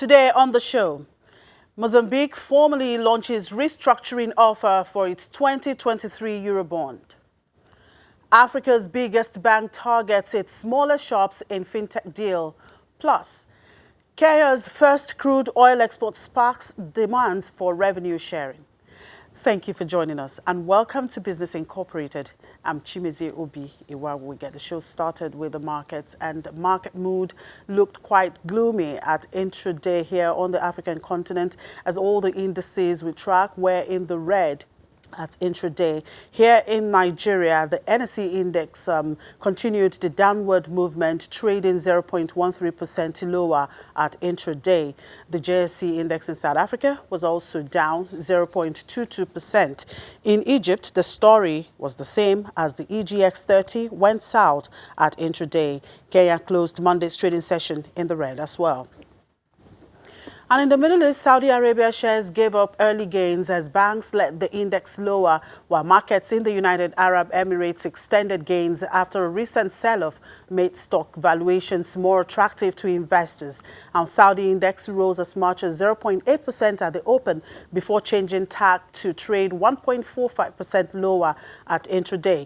Today on the show, Mozambique formally launches restructuring offer for its 2023 Eurobond. Africa's biggest bank targets its smaller shops in fintech deal. Plus, Kenya's first crude oil export sparks demands for revenue sharing. Thank you for joining us and welcome to Business Incorporated. I'm Chimeze Obi Iwa. We get the show started with the markets, and market mood looked quite gloomy at intraday here on the African continent as all the indices we track were in the red at intraday. Here in Nigeria, the NSE index continued the downward movement, trading 0.13% lower at intraday. The JSE index in South Africa was also down 0.22%. In Egypt, the story was the same as the EGX 30 went south at intraday. Kenya closed Monday's trading session in the red as well. And in the Middle East, Saudi Arabia shares gave up early gains as banks led the index lower, while markets in the United Arab Emirates extended gains after a recent sell-off made stock valuations more attractive to investors. Our Saudi index rose as much as 0.8% at the open before changing tack to trade 1.45% lower at intraday.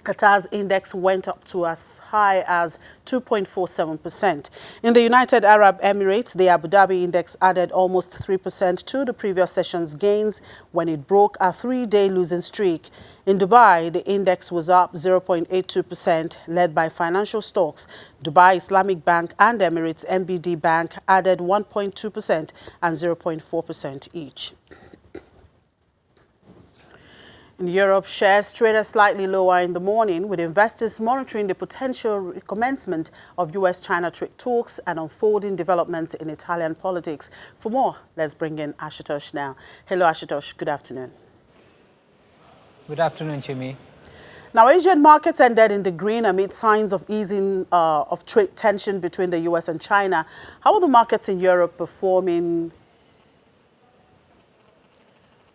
Qatar's index went up to as high as 2.47%. In the United Arab Emirates, the Abu Dhabi index added almost 3% to the previous session's gains when it broke a three-day losing streak. In Dubai, the index was up 0.82%, led by financial stocks. Dubai Islamic Bank and Emirates MBD Bank added 1.2% and 0.4% each. In Europe, shares traded slightly lower in the morning, with investors monitoring the potential recommencement of U.S.-China trade talks and unfolding developments in Italian politics. For more, let's bring in Ashutosh now. Hello, Ashutosh. Good afternoon. Good afternoon, Chimi. Now, Asian markets ended in the green amid signs of easing of trade tension between the U.S. and China. How are the markets in Europe performing?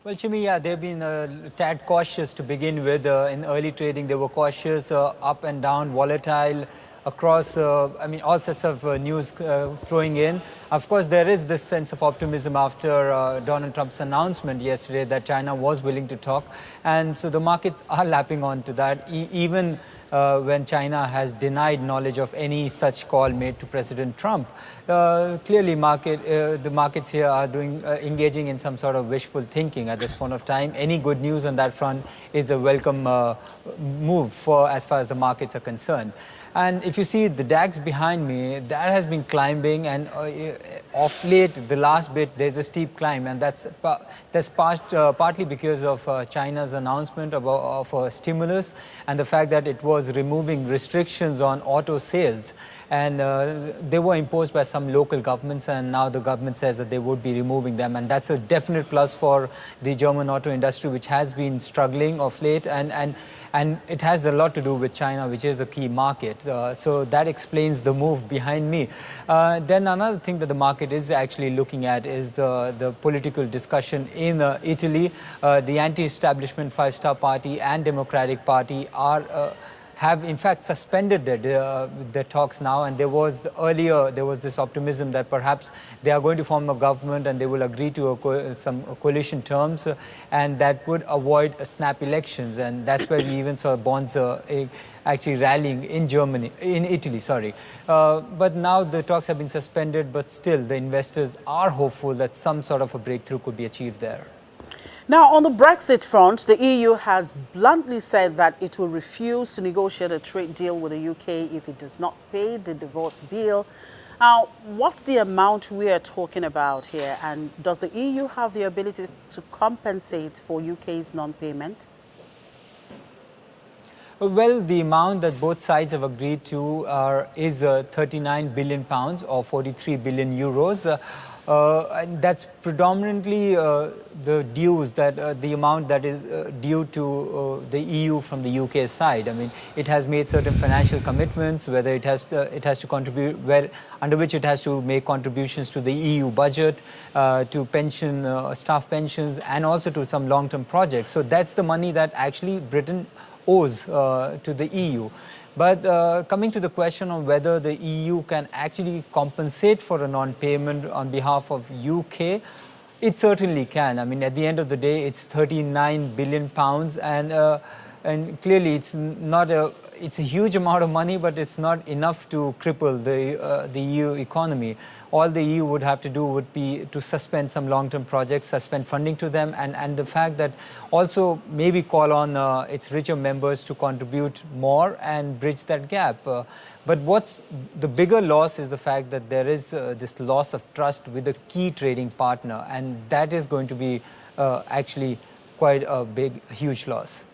Well, Chimi, yeah, they've been a tad cautious to begin with. In early trading, they were cautious, up and down, volatile across, all sorts of news flowing in. Of course, there is this sense of optimism after Donald Trump's announcement yesterday that China was willing to talk. And so the markets are lapping on to that, even when China has denied knowledge of any such call made to President Trump. Clearly, the markets here are engaging in some sort of wishful thinking at this point of time. Any good news on that front is a welcome move for as far as the markets are concerned. And if you see the DAX behind me, that has been climbing, and off late, the last bit, there's a steep climb, and that's partly because of China's announcement of a stimulus and the fact that it was removing restrictions on auto sales. And they were imposed by some local governments, and now the government says that they would be removing them. And that's a definite plus for the German auto industry, which has been struggling of late. And it has a lot to do with China, which is a key market. So that explains the move behind me. Then another thing that the market is actually looking at is the political discussion in Italy. The anti-establishment Five Star Party and Democratic Party have in fact suspended their talks now, and earlier there was this optimism that perhaps they are going to form a government and they will agree to some coalition terms, and that would avoid snap elections. And that's where we even saw bonds actually rallying in Italy, sorry. But now the talks have been suspended, but still the investors are hopeful that some sort of a breakthrough could be achieved there. Now, on the Brexit front, the EU has bluntly said that it will refuse to negotiate a trade deal with the UK if it does not pay the divorce bill. Now, what's the amount we are talking about here, and does the EU have the ability to compensate for UK's non-payment? Well, the amount that both sides have agreed to is 39 billion pounds or 43 billion euros. And that's predominantly the dues the amount that is due to the EU from the UK side. I mean, it has made certain financial commitments, whether it has to contribute, under which it has to make contributions to the EU budget, to staff pensions, and also to some long-term projects. So that's the money that actually Britain owes to the EU. But coming to the question of whether the EU can actually compensate for a non-payment on behalf of UK, it certainly can. I mean, at the end of the day, it's 39 billion pounds, and clearly it's a huge amount of money, but it's not enough to cripple the EU economy. All the EU would have to do would be to suspend some long-term projects, suspend funding to them, and the fact that also maybe call on its richer members to contribute more and bridge that gap. But what's the bigger loss is the fact that there is this loss of trust with a key trading partner, and that is going to be actually quite a huge loss.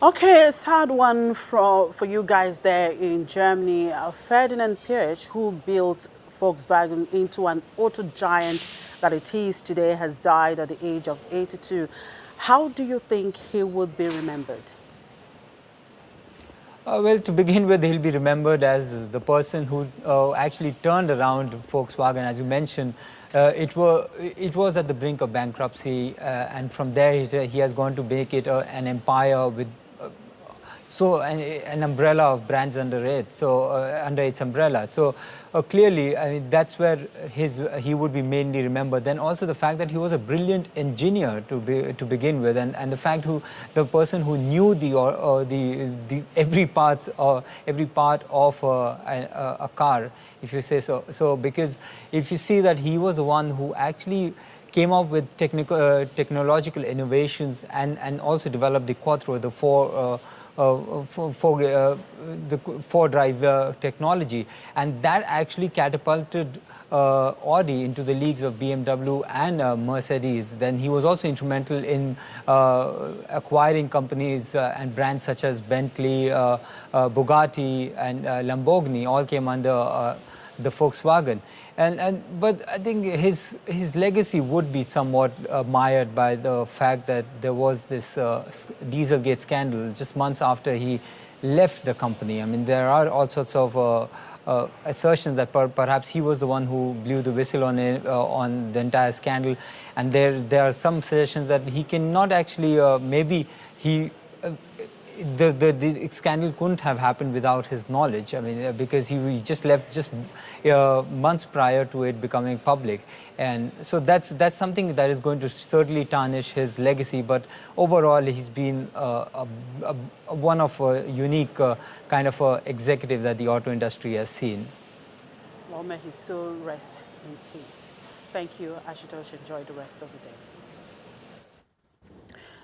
Okay, a sad one for you guys there in Germany. Ferdinand Pirch, who built Volkswagen into an auto giant that it is today, has died at the age of 82. How do you think he would be remembered? Well, to begin with, he'll be remembered as the person who actually turned around Volkswagen. As you mentioned, it was at the brink of bankruptcy, and from there he has gone to make it an empire with an umbrella of brands under it, under its umbrella. So clearly, I mean, that's where he would be mainly remembered. Then also the fact that he was a brilliant engineer to begin with, and the person who knew the every part of a car, if you say so. So because if you see that he was the one who actually came up with technological innovations and also developed the Quattro, the four-drive technology, and that actually catapulted Audi into the leagues of BMW and Mercedes. Then he was also instrumental in acquiring companies and brands such as Bentley, Bugatti, and Lamborghini. All came under the Volkswagen. But I think his legacy would be somewhat mired by the fact that there was this Dieselgate scandal just months after he left the company. I mean, there are all sorts of assertions that perhaps he was the one who blew the whistle on the entire scandal, and there are some suggestions that he cannot actually maybe he. The scandal couldn't have happened without his knowledge. I mean, because he just left just months prior to it becoming public, and so that's something that is going to certainly tarnish his legacy. But overall, he's been one of a unique kind of executive that the auto industry has seen. Well, may his soul rest in peace. Thank you, Ashutosh. Enjoy the rest of the day.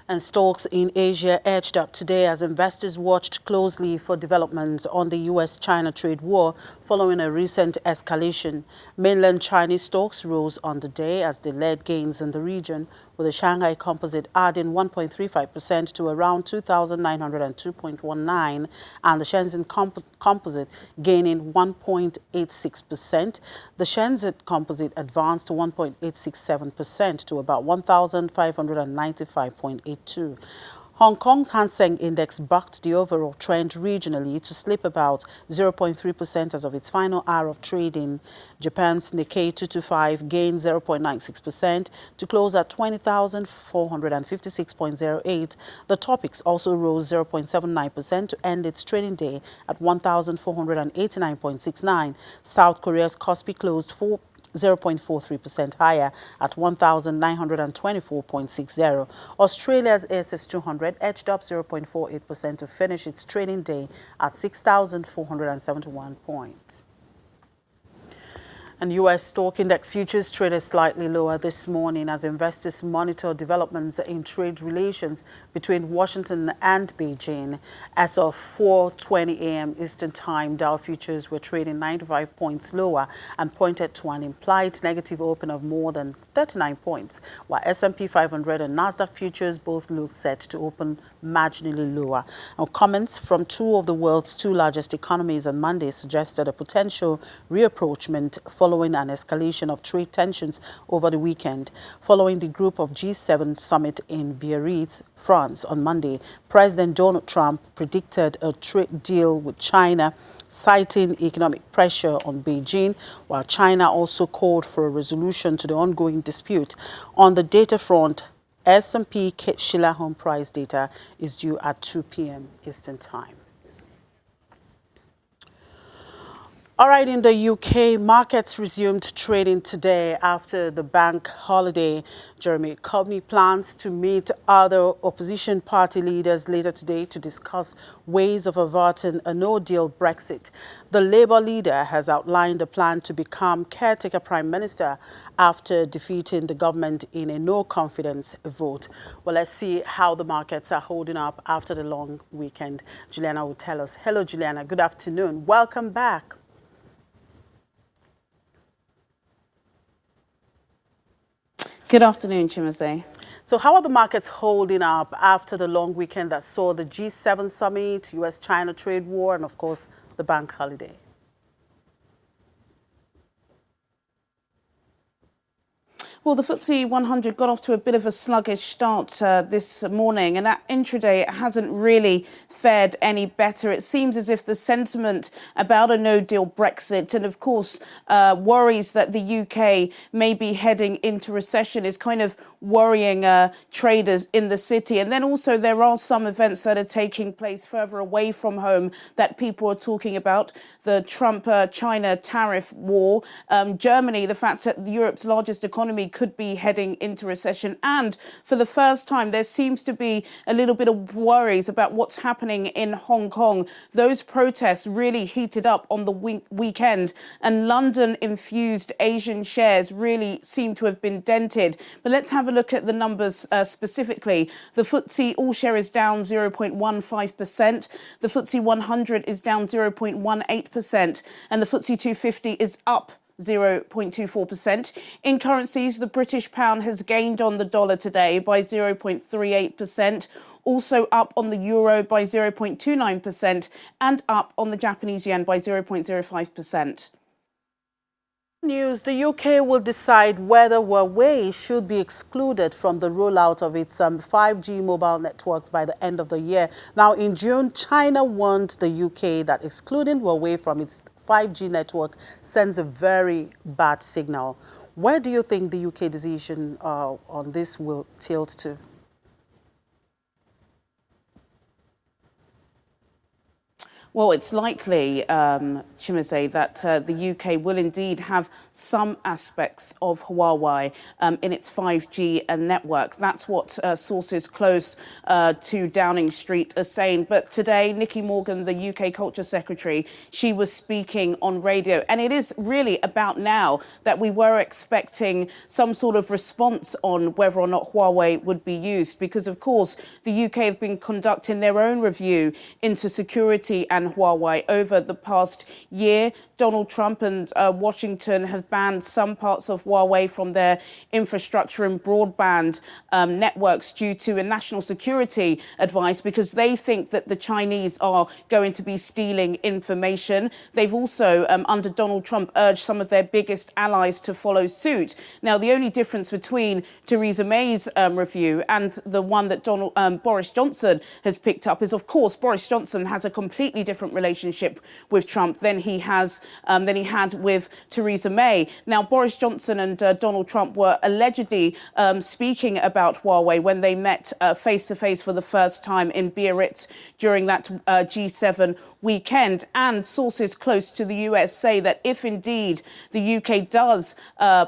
And stocks in Asia edged up today as investors watched closely for developments on the U.S.-China trade war following a recent escalation. Mainland Chinese stocks rose on the day as they led gains in the region, with the Shanghai Composite adding 1.35% to around 2,902.19, and the Shenzhen Composite gaining 1.86%. The Shenzhen Composite advanced 1.867% to about 1,595.82. Hong Kong's Hang Seng Index bucked the overall trend regionally to slip about 0.3% as of its final hour of trading. Japan's Nikkei 225 gained 0.96% to close at 20,456.08. The Topix also rose 0.79% to end its trading day at 1,489.69. South Korea's Kospi closed 0.43% higher at 1,924.60. Australia's ASX 200 edged up 0.48% to finish its trading day at 6,471 points. And U.S. stock index futures traded slightly lower this morning as investors monitor developments in trade relations between Washington and Beijing. As of 4:20 a.m. Eastern Time, Dow futures were trading 95 points lower and pointed to an implied negative open of more than 39 points, while S&P 500 and Nasdaq futures both looked set to open marginally lower. Now, comments from two of the world's two largest economies on Monday suggested a potential reapproachment following an escalation of trade tensions over the weekend. Following the group of G7 summit in Biarritz, France on Monday, President Donald Trump predicted a trade deal with China, citing economic pressure on Beijing, while China also called for a resolution to the ongoing dispute. On the data front, S&P Shiller home price data is due at 2 p.m. Eastern Time. All right, in the UK, markets resumed trading today after the bank holiday. Jeremy Corbyn plans to meet other opposition party leaders later today to discuss ways of averting a no-deal Brexit. The Labour leader has outlined a plan to become caretaker prime minister after defeating the government in a no-confidence vote. Well, let's see how the markets are holding up after the long weekend. Juliana will tell us. Hello, Juliana. Good afternoon. Welcome back. Good afternoon, Chimase. So how are the markets holding up after the long weekend that saw the G7 summit, US-China trade war, and of course, the bank holiday? Well, the FTSE 100 got off to a bit of a sluggish start this morning, and at intraday it hasn't really fared any better. It seems as if the sentiment about a no-deal Brexit and, of course, worries that the UK may be heading into recession is kind of worrying traders in the city. And then also there are some events that are taking place further away from home that people are talking about. The Trump-China tariff war, Germany, the fact that Europe's largest economy could be heading into recession. And for the first time, there seems to be a little bit of worries about what's happening in Hong Kong. Those protests really heated up on the weekend, and London-infused Asian shares really seem to have been dented. But let's have a look at the numbers specifically. The FTSE all-share is down 0.15%. The FTSE 100 is down 0.18%. And the FTSE 250 is up 0.24%. In currencies, the British pound has gained on the dollar today by 0.38%, also up on the euro by 0.29%, and up on the Japanese yen by 0.05%. News, the UK will decide whether Huawei should be excluded from the rollout of its 5G mobile networks by the end of the year. Now, in June, China warned the UK that excluding Huawei from its 5G network sends a very bad signal. Where do you think the UK decision on this will tilt to? Well, it's likely, Chimase, that the UK will indeed have some aspects of Huawei in its 5G network. That's what sources close to Downing Street are saying. But today, Nicky Morgan, the UK Culture Secretary, she was speaking on radio. And it is really about now that we were expecting some sort of response on whether or not Huawei would be used. Because, of course, the UK have been conducting their own review into security and Huawei over the past year. Donald Trump and Washington have banned some parts of Huawei from their infrastructure and broadband networks due to a national security advice because they think that the Chinese are going to be stealing information. They've also, under Donald Trump, urged some of their biggest allies to follow suit. Now, the only difference between Theresa May's review and the one that Boris Johnson has picked up is, of course, Boris Johnson has a completely different relationship with Trump than he had with Theresa May. Now, Boris Johnson and Donald Trump were allegedly speaking about Huawei when they met face-to-face for the first time in Biarritz during that G7 weekend. And sources close to the US say that if indeed the UK does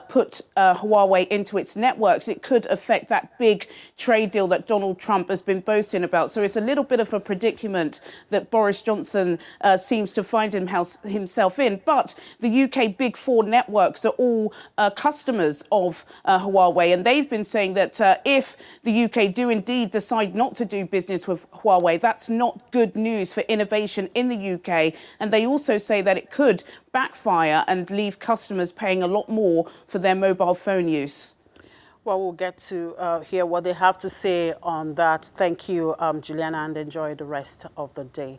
put Huawei into its networks, it could affect that big trade deal that Donald Trump has been boasting about. So it's a little bit of a predicament that Boris Johnson seems to find himself in. But the UK Big Four networks are all customers of Huawei, and they've been saying that if the UK do indeed decide not to do business with Huawei, that's not good news for innovation in the UK. And they also say that it could backfire and leave customers paying a lot more for their mobile phone use. Well, we'll get to hear what they have to say on that. Thank you, Juliana, and enjoy the rest of the day.